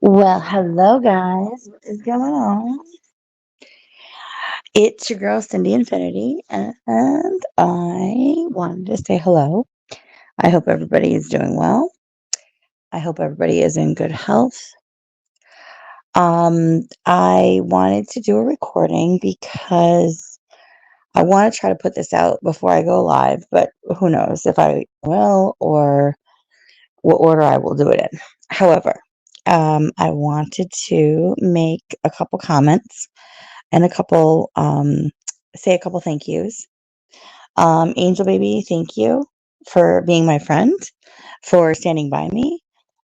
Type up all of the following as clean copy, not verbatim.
Well, hello guys. What is going on? It's your girl Cindy Infinity, and I wanted to say hello. I hope everybody is doing well. I hope everybody is in good health. I wanted to do a recording because I want to try to put this out before I go live, but who knows if I will or what order I will do it in. However, I wanted to make a couple comments and say a couple thank yous. Angel Baby, thank you for being my friend, for standing by me.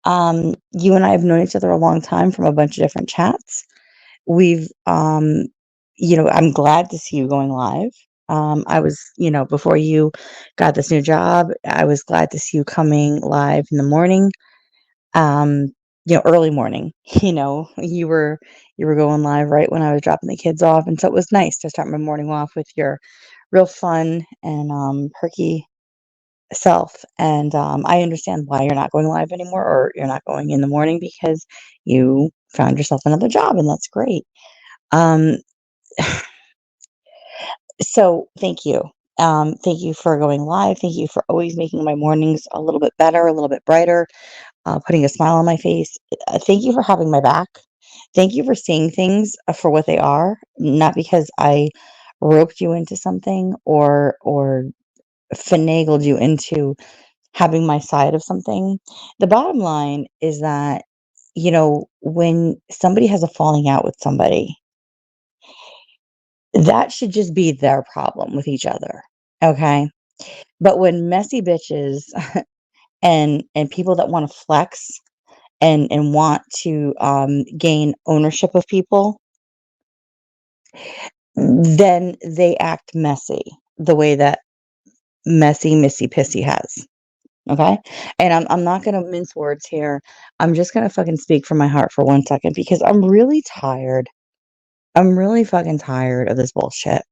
You and I have known each other a long time from a bunch of different chats. We've, I'm glad to see you going live. I was, before you got this new job, I was glad to see you coming live in the morning. Um, early morning. You were going live right when I was dropping the kids off, and so it was nice to start my morning off with your real fun and perky self. And I understand why you're not going live anymore, or you're not going in the morning because you found yourself another job, and that's great. Um, so thank you. Thank you for going live. Thank you for always making my mornings a little bit better, a little bit brighter, putting a smile on my face. Thank you for having my back. Thank you for seeing things for what they are, not because I roped you into something or finagled you into having my side of something. The bottom line is that, when somebody has a falling out with somebody, that should just be their problem with each other. Okay. But when messy bitches and people that want to flex and want to gain ownership of people, then they act messy the way that messy Missy Pissy has. Okay. And I'm not gonna mince words here. I'm just gonna fucking speak from my heart for 1 second because I'm really tired. I'm really fucking tired of this bullshit.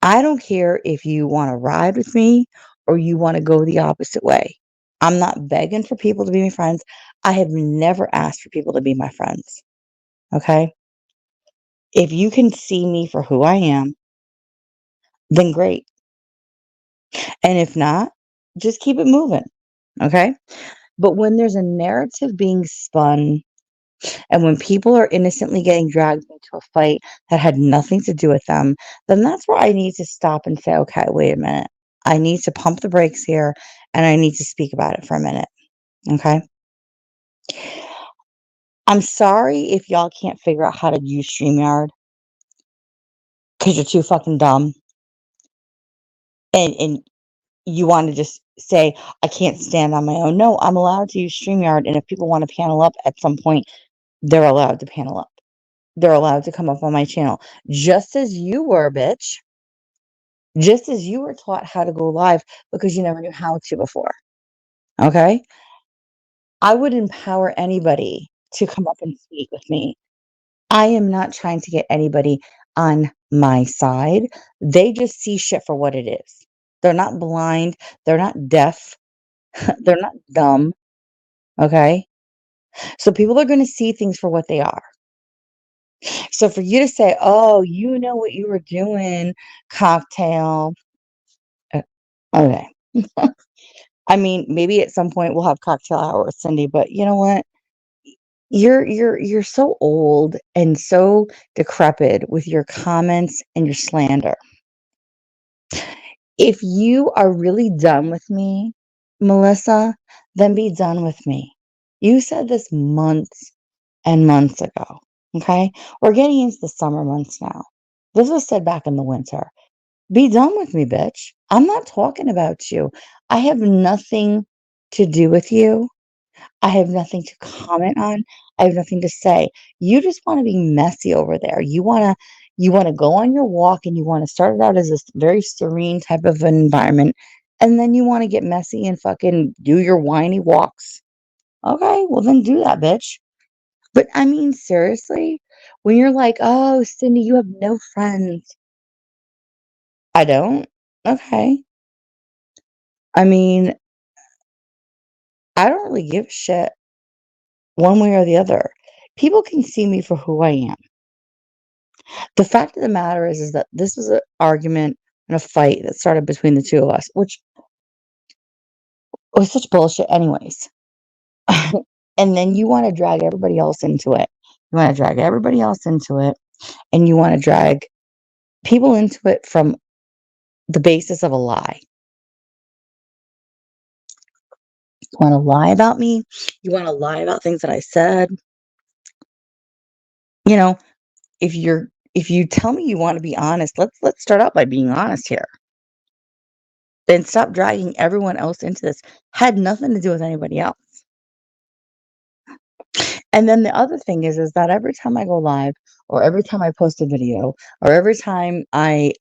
I don't care if you want to ride with me or you want to go the opposite way. I'm not begging for people to be my friends. I have never asked for people to be my friends. Okay. If you can see me for who I am, then great. And if not, just keep it moving. Okay. But when there's a narrative being spun and when people are innocently getting dragged into a fight that had nothing to do with them, then that's where I need to stop and say, okay, wait a minute. I need to pump the brakes here and I need to speak about it for a minute. Okay. I'm sorry if y'all can't figure out how to use StreamYard because you're too fucking dumb and you want to just say, I can't stand on my own. No, I'm allowed to use StreamYard. And if people want to panel up at some point, they're allowed to panel up. They're allowed to come up on my channel. Just as you were, bitch. Just as you were taught how to go live because you never knew how to before. Okay? I would empower anybody to come up and speak with me. I am not trying to get anybody on my side. They just see shit for what it is. They're not blind. They're not deaf. They're not dumb. Okay? So people are going to see things for what they are. So for you to say, oh, you know what you were doing, cocktail. Okay. I mean, maybe at some point we'll have cocktail hour with Cindy, but you know what? You're so old and so decrepit with your comments and your slander. If you are really done with me, Melissa, then be done with me. You said this months and months ago. Okay? We're getting into the summer months now. This was said back in the winter. Be done with me, bitch. I'm not talking about you. I have nothing to do with you. I have nothing to comment on. I have nothing to say. You just want to be messy over there. You want to go on your walk and you want to start it out as this very serene type of an environment and then you want to get messy and fucking do your whiny walks. Okay, well then do that, bitch. But I mean seriously, when you're like, "Oh, Cindy, you have no friends." I don't. Okay. I mean, I don't really give a shit one way or the other. People can see me for who I am. The fact of the matter is that this was an argument and a fight that started between the two of us, which was such bullshit anyways. And then you wanna drag everybody else into it. You wanna drag everybody else into it, and you wanna drag people into it from the basis of a lie. You wanna lie about me, you wanna lie about things that I said. You know, if you tell me you wanna be honest, let's start out by being honest here. Then stop dragging everyone else into this. Had nothing to do with anybody else. And then the other thing is that every time I go live or every time I post a video or every time I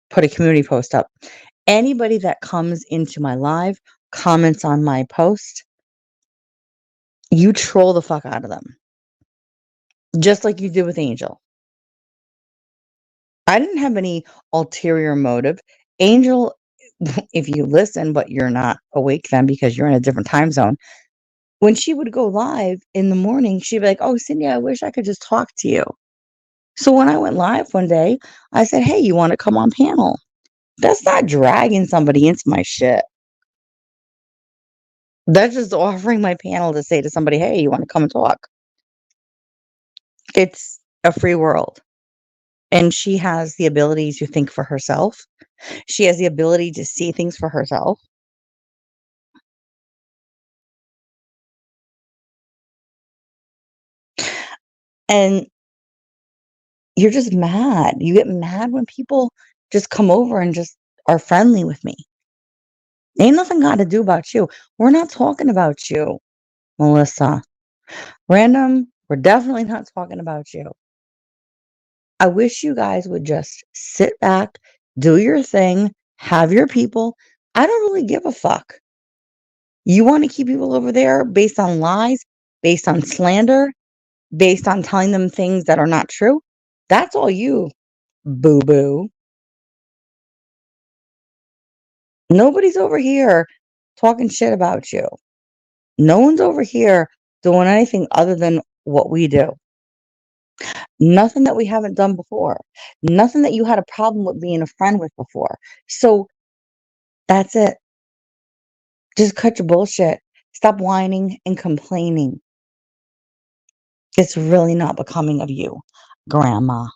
put a community post up, anybody that comes into my live, comments on my post, you troll the fuck out of them. Just like you did with Angel. I didn't have any ulterior motive. Angel, if you listen, but you're not awake then because you're in a different time zone, when she would go live in the morning, she'd be like, "Oh, Cindy, I wish I could just talk to you." So when I went live one day, I said, "Hey, you want to come on panel?" That's not dragging somebody into my shit. That's just offering my panel to say to somebody, "Hey, you want to come and talk?" It's a free world. And she has the ability to think for herself. She has the ability to see things for herself. And you're just mad. You get mad when people just come over and just are friendly with me. Ain't nothing got to do about you. We're not talking about you, Melissa. Random, we're definitely not talking about you. I wish you guys would just sit back, do your thing, have your people. I don't really give a fuck. You want to keep people over there based on lies, based on slander, based on telling them things that are not true? That's all you, boo boo. Nobody's over here talking shit about you. No one's over here doing anything other than what we do. Nothing that we haven't done before. Nothing that you had a problem with being a friend with before. So that's it. Just cut your bullshit. Stop whining and complaining. It's really not becoming of you, Grandma.